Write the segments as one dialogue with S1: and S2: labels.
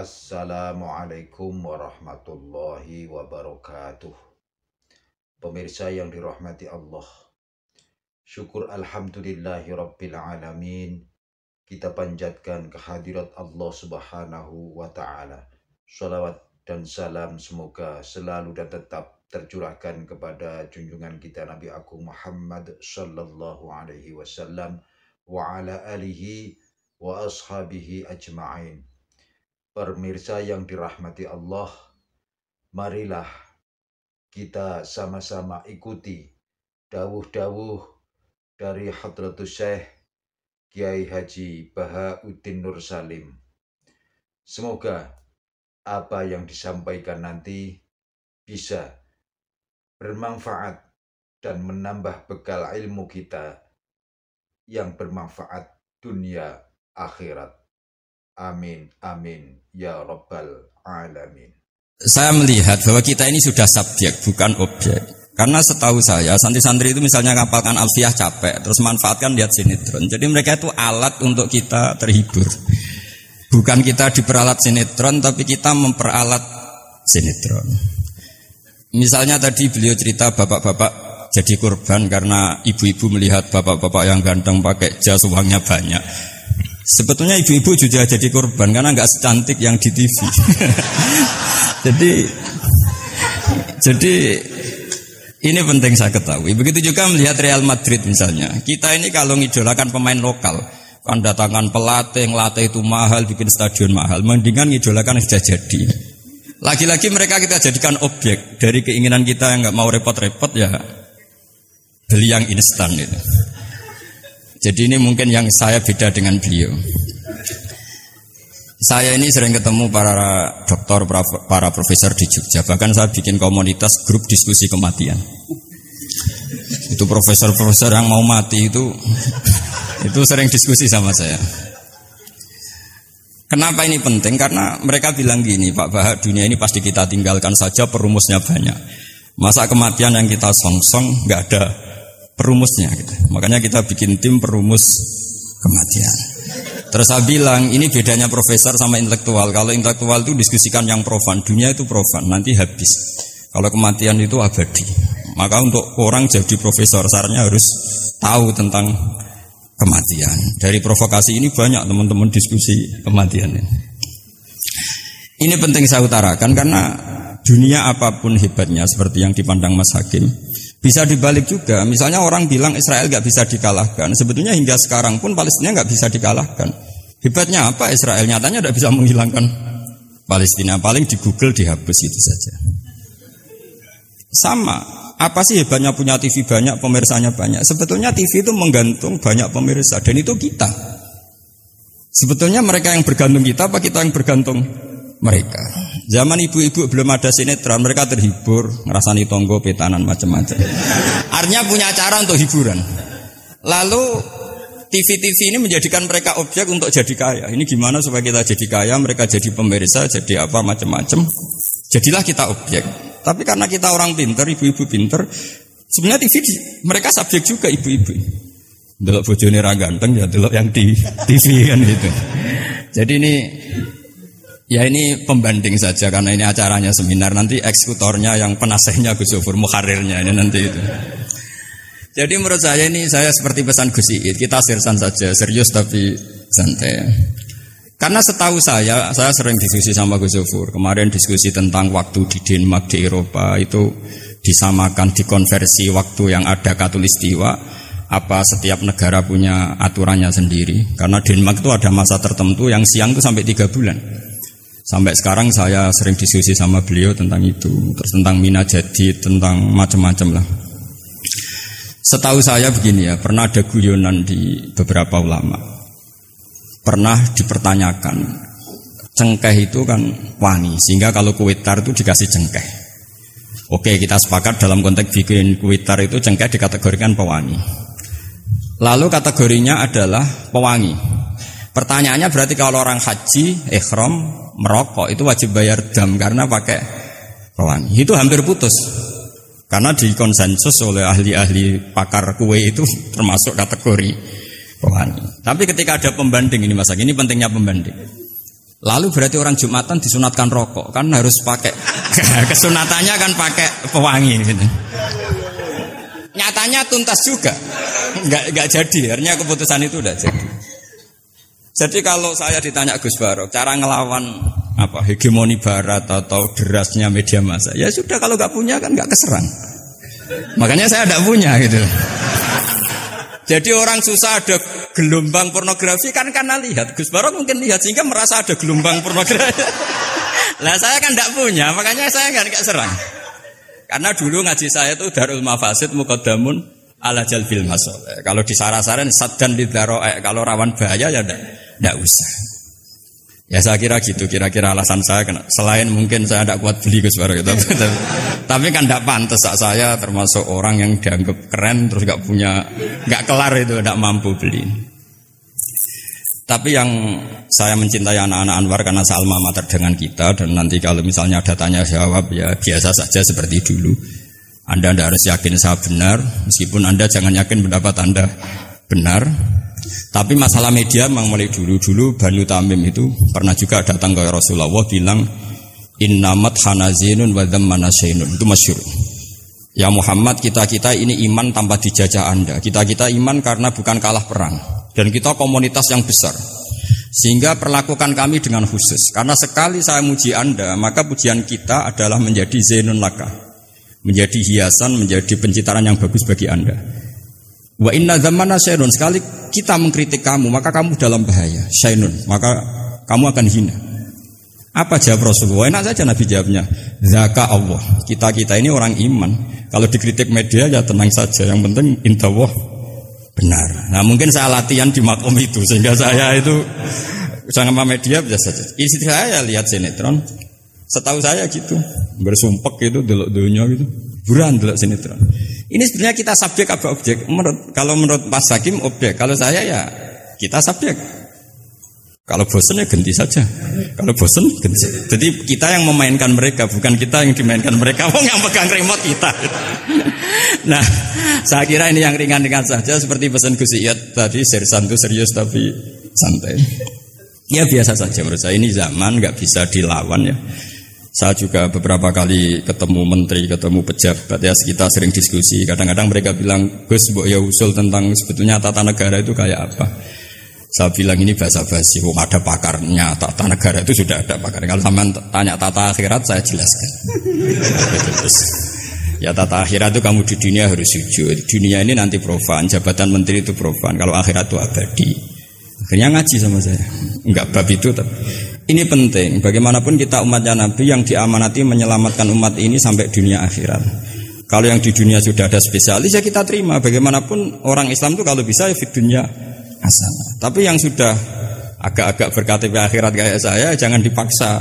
S1: Assalamualaikum warahmatullahi wabarakatuh. Pemirsa yang dirahmati Allah, syukur alhamdulillahi rabbil alamin. Kita panjatkan kehadirat Allah subhanahu wa ta'ala. Shalawat dan salam semoga selalu dan tetap tercurahkan kepada junjungan kita Nabi Agung Muhammad sallallahu alaihi wasallam wa ala alihi wa ashabihi ajma'in. Pemirsa yang dirahmati Allah, marilah kita sama-sama ikuti dawuh-dawuh dari Hadratus Syekh Kiai Haji Bahauddin Nur Salim. Semoga apa yang disampaikan nanti bisa bermanfaat dan menambah bekal ilmu kita yang bermanfaat dunia akhirat. Amin, amin, ya rabbal alamin.
S2: Saya melihat bahwa kita ini sudah subjek, bukan objek. Karena setahu saya, santri-santri itu misalnya ngapalkan alfiah capek, terus manfaatkan lihat sinetron. Jadi mereka itu alat untuk kita terhibur. Bukan kita diperalat sinetron, tapi kita memperalat sinetron. Misalnya tadi beliau cerita bapak-bapak jadi korban karena ibu-ibu melihat bapak-bapak yang ganteng pakai jas uangnya banyak. Sebetulnya ibu-ibu juga jadi korban karena nggak secantik yang di TV. jadi ini penting saya ketahui. Begitu juga melihat Real Madrid misalnya. Kita ini kalau ngidolakan pemain lokal, kan datangkan pelatih, ngelatih itu mahal, bikin stadion mahal. Mendingan ngidolakan yang sudah jadi. Lagi-lagi mereka kita jadikan objek dari keinginan kita yang nggak mau repot-repot ya beli yang instan itu. Jadi ini mungkin yang saya beda dengan beliau. Saya ini sering ketemu para dokter, para profesor di Jogja. Bahkan saya bikin komunitas grup diskusi kematian. Itu profesor-profesor yang mau mati itu sering diskusi sama saya. Kenapa ini penting? Karena mereka bilang gini, Pak Bahak, dunia ini pasti kita tinggalkan saja, perumusnya banyak. Masa kematian yang kita song-song nggak ada perumusnya gitu. Makanya kita bikin tim perumus kematian. Terus saya bilang ini bedanya profesor sama intelektual. Kalau intelektual itu diskusikan yang profan, dunia itu profan, nanti habis. Kalau kematian itu abadi. Maka untuk orang jadi profesor sarannya harus tahu tentang kematian. Dari provokasi ini banyak teman-teman diskusi kematian ini. Ini penting saya utarakan karena dunia apapun hebatnya seperti yang dipandang Mas Hakim bisa dibalik juga. Misalnya orang bilang Israel gak bisa dikalahkan. Sebetulnya hingga sekarang pun Palestina gak bisa dikalahkan. Hebatnya apa Israel? Nyatanya gak bisa menghilangkan Palestina. Paling di Google dihapus itu saja. Sama. Apa sih hebatnya punya TV banyak, pemirsanya banyak? Sebetulnya TV itu menggantung banyak pemirsa. Dan itu kita. Sebetulnya mereka yang bergantung kita, apa kita yang bergantung mereka? Zaman ibu-ibu belum ada sinetron, mereka terhibur, ngerasani tonggo, petanan, macam-macam. Artinya punya cara untuk hiburan. Lalu TV-TV ini menjadikan mereka objek untuk jadi kaya. Ini gimana supaya kita jadi kaya, mereka jadi pemirsa, jadi apa, macam-macam. Jadilah kita objek. Tapi karena kita orang pinter, ibu-ibu pinter, sebenarnya TV mereka subjek juga ibu-ibu. Delok bojone ra ganteng ya delok yang di TV kan gitu. Jadi ini pembanding saja karena ini acaranya seminar, nanti eksekutornya yang penasehnya Gus Zofur, muharirnya ini nanti itu. Jadi menurut saya ini saya seperti pesan Gus Iid, kita sirsan saja, serius tapi santai. Karena setahu saya sering diskusi sama Gus Zofur. Kemarin diskusi tentang waktu di Denmark di Eropa itu disamakan, dikonversi waktu yang ada Katulistiwa. Apa setiap negara punya aturannya sendiri? Karena Denmark itu ada masa tertentu yang siang itu sampai 3 bulan. Sampai sekarang saya sering diskusi sama beliau tentang itu, terus tentang Mina Jadid, tentang macam-macam lah. Setahu saya begini ya, pernah ada guyonan di beberapa ulama. Pernah dipertanyakan, cengkeh itu kan wangi, sehingga kalau kue tar itu dikasih cengkeh. Oke, kita sepakat dalam konteks bikin kue tar itu cengkeh dikategorikan pewangi. Lalu kategorinya adalah pewangi. Pertanyaannya berarti kalau orang haji, ikhram, merokok itu wajib bayar dam karena pakai pewangi. Itu hampir putus. Karena dikonsensus oleh ahli-ahli pakar kue itu termasuk kategori pewangi. Tapi ketika ada pembanding ini Mas, ini pentingnya pembanding. Lalu berarti orang Jumatan disunatkan rokok, kan harus pakai kesunatannya kan pakai pewangi gitu. Nyatanya tuntas juga, nggak jadi. Akhirnya keputusan itu udah jadi. Jadi kalau saya ditanya Gus Barok, cara ngelawan apa hegemoni Barat atau derasnya media massa, ya sudah kalau nggak punya kan nggak keserang. Makanya saya nggak punya gitu. Jadi orang susah ada gelombang pornografi kan karena lihat. Gus Barok mungkin lihat sehingga merasa ada gelombang pornografi. Lah saya kan tidak punya, makanya saya nggak serang. Karena dulu ngaji saya itu Darul Mafasid Muqaddamun ala Jalbil Masoleh. Kalau disara-saran saddan lidharo'e, kalau rawan bahaya ya tidak usah. Ya saya kira gitu, kira-kira alasan saya selain mungkin saya tidak kuat beli Gus Barok gitu. Tapi kan tidak pantas saya termasuk orang yang dianggap keren terus nggak kelar itu, tidak mampu beli. Tapi yang saya mencintai anak-anak Anwar karena alma mater dengan kita, dan nanti kalau misalnya ada tanya jawab ya biasa saja seperti dulu. Anda tidak harus yakin saya benar, meskipun Anda jangan yakin pendapat Anda benar. Tapi masalah media memang mulai dulu Banu Tamim itu pernah juga datang ke Rasulullah bilang innamat hanazinun wa dhammana syainun, itu masyhur. Ya Muhammad, kita ini iman tanpa dijajah Anda. Kita iman karena bukan kalah perang, dan kita komunitas yang besar. Sehingga perlakukan kami dengan khusus. Karena sekali saya muji Anda, maka pujian kita adalah menjadi zainun laka, menjadi hiasan, menjadi pencitraan yang bagus bagi Anda. Wa inna dhammana syainun, sekali kita mengkritik kamu, maka kamu dalam bahaya. Syainun, maka kamu akan hina. Apa jawab Rasulullah? Enak saja Nabi jawabnya. Zaka Allah. Kita ini orang iman. Kalau dikritik media ya tenang saja. Yang penting intawah benar. Nah mungkin saya latihan di makom itu sehingga saya itu sama media biasa saja. Istri saya lihat sinetron. Setahu saya gitu. Bersumpek gitu, delok dunia gitu. Buran delok sinetron. Ini sebenarnya kita subjek apa objek? Kalau menurut Mas Hakim objek. Kalau saya ya kita subjek. Kalau bosan ya ganti saja. Kalau bosan ganti. Jadi kita yang memainkan mereka, bukan kita yang dimainkan mereka. Wong yang pegang remote kita. Nah, saya kira ini yang ringan-ringan saja seperti pesan Gus Iyad tadi, sersan itu serius tapi santai. Ya biasa saja menurut saya, ini zaman nggak bisa dilawan ya. Saya juga beberapa kali ketemu menteri, ketemu pejabat ya, kita sering diskusi. Kadang-kadang mereka bilang, Gus, mbok ya usul tentang sebetulnya tata negara itu kayak apa. Saya bilang ini basa-basi, ada pakarnya. Tata negara itu sudah ada pakarnya. Kalau sampean tanya tata akhirat, saya jelaskan. Terus, ya tata akhirat itu kamu di dunia harus sujud. Dunia ini nanti profan, jabatan menteri itu profan. Kalau akhirat itu abadi. Akhirnya ngaji sama saya. Enggak bab itu, tapi ini penting. Bagaimanapun kita umatnya Nabi yang diamanati menyelamatkan umat ini sampai dunia akhirat. Kalau yang di dunia sudah ada spesialis ya kita terima. Bagaimanapun orang Islam itu kalau bisa ya di dunia hasanah. Tapi yang sudah agak-agak berKTP akhirat kayak saya jangan dipaksa.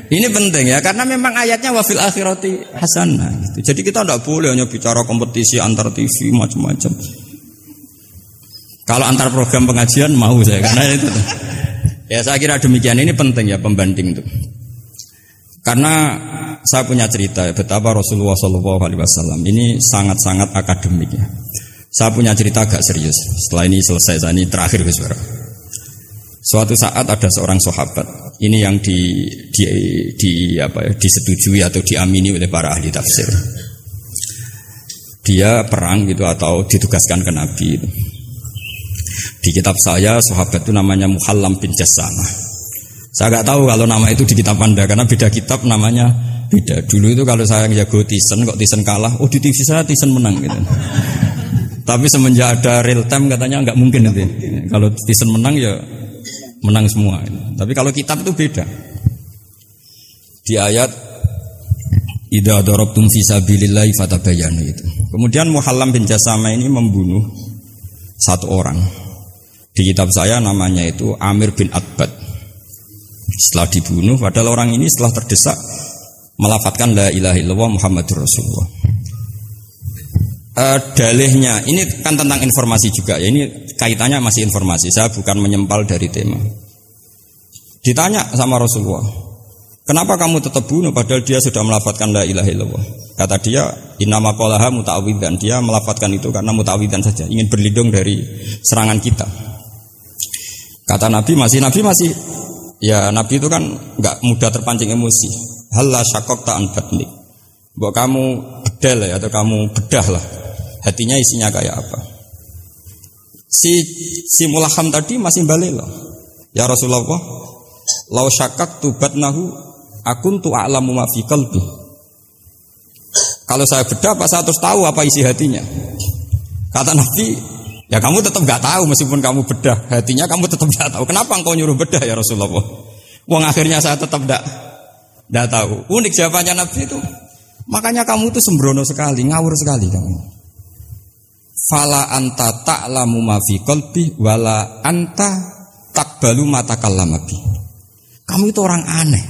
S2: Ini penting ya, karena memang ayatnya wafil akhirati hasanah. Jadi kita tidak boleh hanya bicara kompetisi antar TV macam-macam. Kalau antar program pengajian mau saya, karena itu. Ya saya kira demikian, ini penting ya pembanding itu. Karena saya punya cerita ya, betapa Rasulullah SAW ini sangat-sangat akademik ya. Saya punya cerita agak serius. Setelah ini selesai, saya ini terakhir Gus Barok. Suatu saat ada seorang sahabat, ini yang disetujui atau diamini oleh para ahli tafsir. Dia perang gitu atau ditugaskan ke Nabi itu. Di kitab saya sahabat itu namanya Muhallam bin Jassamah. Saya nggak tahu kalau nama itu di kitab Anda karena beda kitab namanya beda. Dulu itu kalau saya jago Tyson, kok Tyson kalah, oh di TV saya Tyson menang gitu. Tapi semenjak ada real time katanya nggak mungkin nanti. Kalau Tyson menang ya menang semua. Tapi kalau kitab itu beda. Di ayat idza darabtum fi sabilillahi fatabayyanu itu. Kemudian Muhallam bin Jassamah ini membunuh satu orang. Di kitab saya namanya itu Amir bin Atbad. Setelah dibunuh, padahal orang ini setelah terdesak melafadzkan la ilaha illallah Muhammadur Rasulullah. Dalihnya ini kan tentang informasi juga ya, ini kaitannya masih informasi, saya bukan menyempal dari tema. Ditanya sama Rasulullah, kenapa kamu tetap bunuh padahal dia sudah melafadzkan la ilaha illallah? Kata dia, innama qalaha muta'awwidzan, dia melafadzkan itu karena muta'awwidzan saja, ingin berlindung dari serangan kita. Kata Nabi masih Ya Nabi itu kan nggak mudah terpancing emosi. Halla syaqaqta an batnik. Mbok kamu bedal ya, atau kamu bedah lah. Hatinya isinya kayak apa? Si mulaham tadi masih balik loh. Ya Rasulullah, lau syaqaqtu batnahu akuntu a'lamu ma fi qalbi. Kalau saya bedah, apa saya terus tahu apa isi hatinya? Kata Nabi, ya kamu tetap nggak tahu meskipun kamu bedah hatinya, kamu tetap nggak tahu. Kenapa engkau nyuruh bedah ya Rasulullah? Wong akhirnya saya tetap nggak tahu. Unik jawabannya Nabi itu. Makanya kamu itu sembrono sekali, ngawur sekali kamu. Fala anta ta'lamu ma fi qalbi wala anta taqbalu ma takallama bi. Kamu itu orang aneh.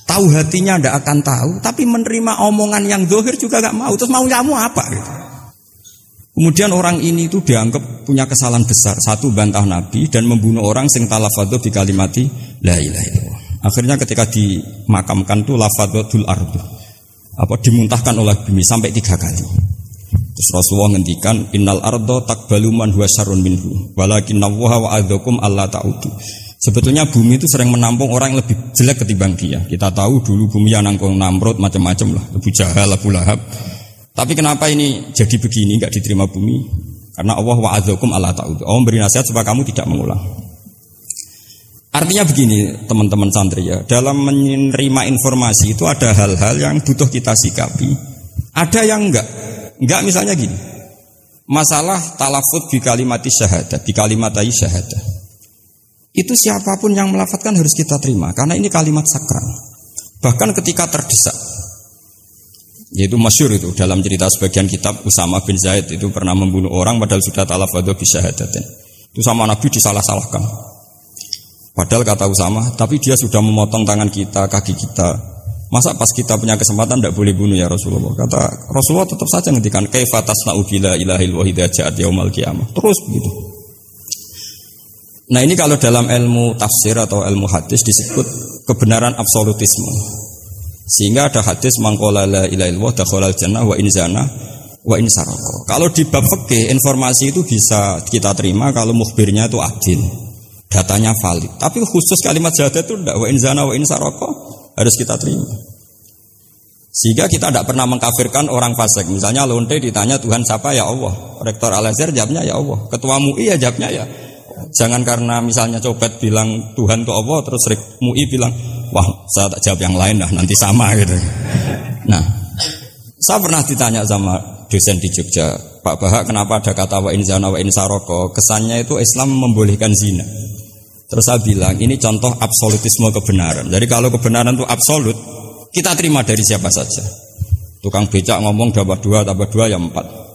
S2: Tahu hatinya ndak akan tahu, tapi menerima omongan yang zahir juga nggak mau. Terus mau kamu apa gitu? Kemudian orang ini itu dianggap punya kesalahan besar. Satu, bantah Nabi dan membunuh orang sing talafadhu bi kalimati la ilaha illallah. Akhirnya ketika dimakamkan tuh lafadhatul ardu. Dimuntahkan oleh bumi sampai 3 kali. Terus Rasulullah ngendikan innal ardo taqbalu man huwa syarrun minhu walakinnallaha wa'adzakum alla ta'udu. Sebetulnya bumi itu sering menampung orang yang lebih jelek ketimbang dia. Kita tahu dulu bumi yang nangkung Namrud macam-macam lah, Abu Jahal, Abu Lahab. Tapi kenapa ini jadi begini, enggak diterima bumi? Karena Allah wa'adzakum alla ta'udu. Allah memberi nasihat supaya kamu tidak mengulang. Artinya begini teman-teman santri ya, dalam menerima informasi itu ada hal-hal yang butuh kita sikapi. Ada yang enggak misalnya gini. Masalah talafut bi kalimati syahadah, bi kalimatai syahadah. Itu siapapun yang melafadzkan harus kita terima karena ini kalimat sakral. Bahkan ketika terdesak. Yaitu masyhur itu dalam cerita sebagian kitab Usama bin Zaid itu pernah membunuh orang padahal sudah talafadhu bi syahadatin. Itu sama Nabi disalah-salahkan. Padahal kata Usama, tapi dia sudah memotong tangan kita, kaki kita. Masa pas kita punya kesempatan tidak boleh bunuh ya Rasulullah? Kata Rasulullah tetap saja ngendikan kaifa tasna'u bila ilahil wahida ja'at yaumal qiyamah. Terus begitu. Nah ini kalau dalam ilmu tafsir atau ilmu hadis disebut kebenaran absolutisme. Sehingga ada hadis mangqala la ilaha illallah dakhalal jannah wa in zana wa in sarqa. Kalau di bab fikih informasi itu bisa kita terima kalau mukhbirnya itu adil. Datanya valid. Tapi khusus kalimat syahadat itu tidak wa in zana wa in sarqa harus kita terima. Sehingga kita tidak pernah mengkafirkan orang fasik. Misalnya lonte ditanya Tuhan siapa ya Allah. Rektor Al-Azhar jawabnya ya Allah. Ketua MUI ya jawabnya ya. Jangan karena misalnya copet bilang Tuhan itu Allah terus MUI bilang wah saya tak jawab yang lain lah nanti sama gitu. Nah saya pernah ditanya sama dosen di Jogja, Pak Bahak kenapa ada kata wa in zana wa in saroko? Kesannya itu Islam membolehkan zina. Terus saya bilang ini contoh absolutisme kebenaran. Jadi kalau kebenaran itu absolut kita terima dari siapa saja. Tukang becak ngomong dapat 2 tambah 2 ya 4.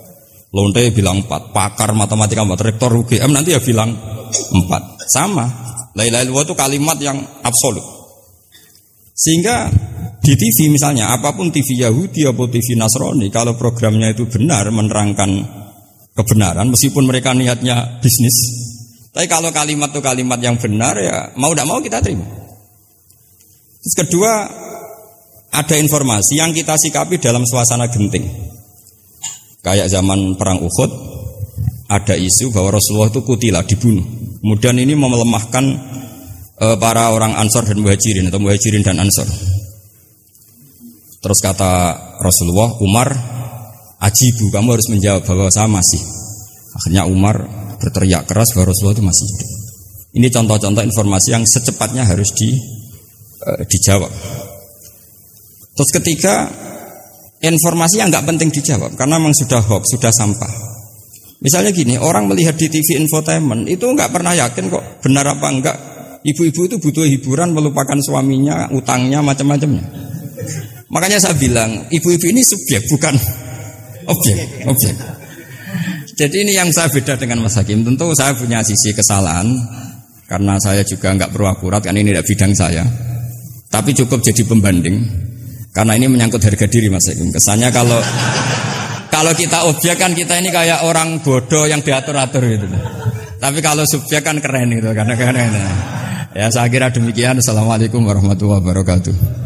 S2: Lonte bilang 4, pakar matematika 4, rektor UGM nanti ya bilang 4. Sama. La ilaha illallah itu kalimat yang absolut. Sehingga di TV misalnya, apapun TV Yahudi atau TV Nasrani, kalau programnya itu benar menerangkan kebenaran, meskipun mereka niatnya bisnis, tapi kalau kalimat itu kalimat yang benar ya mau tidak mau kita terima. Terus kedua, ada informasi yang kita sikapi dalam suasana genting. Kayak zaman perang Uhud, ada isu bahwa Rasulullah itu kutilah, dibunuh. Kemudian ini melemahkan para orang Ansor dan Muhajirin atau Muhajirin dan Ansor. Terus kata Rasulullah, Umar, ajibu, kamu harus menjawab bahwa saya masih. Akhirnya Umar berteriak keras bahwa Rasulullah itu masih hidup. Ini contoh-contoh informasi yang secepatnya harus dijawab. Terus ketiga, informasi yang nggak penting dijawab karena memang sudah hoax, sudah sampah. Misalnya gini, orang melihat di TV infotainment itu nggak pernah yakin kok benar apa enggak. Ibu-ibu itu butuh hiburan, melupakan suaminya, utangnya, macam-macamnya. Makanya saya bilang, ibu-ibu ini subjek, bukan objek. Jadi ini yang saya beda dengan Mas Hakim. Tentu saya punya sisi kesalahan karena saya juga nggak perlu akurat, karena ini tidak bidang saya. Tapi cukup jadi pembanding. Karena ini menyangkut harga diri Mas Hakim. Kesannya kalau kita objek kan kita ini kayak orang bodoh yang diatur-atur gitu. Tapi kalau subjek kan keren gitu. Karena ya saya kira demikian. Assalamualaikum warahmatullahi wabarakatuh.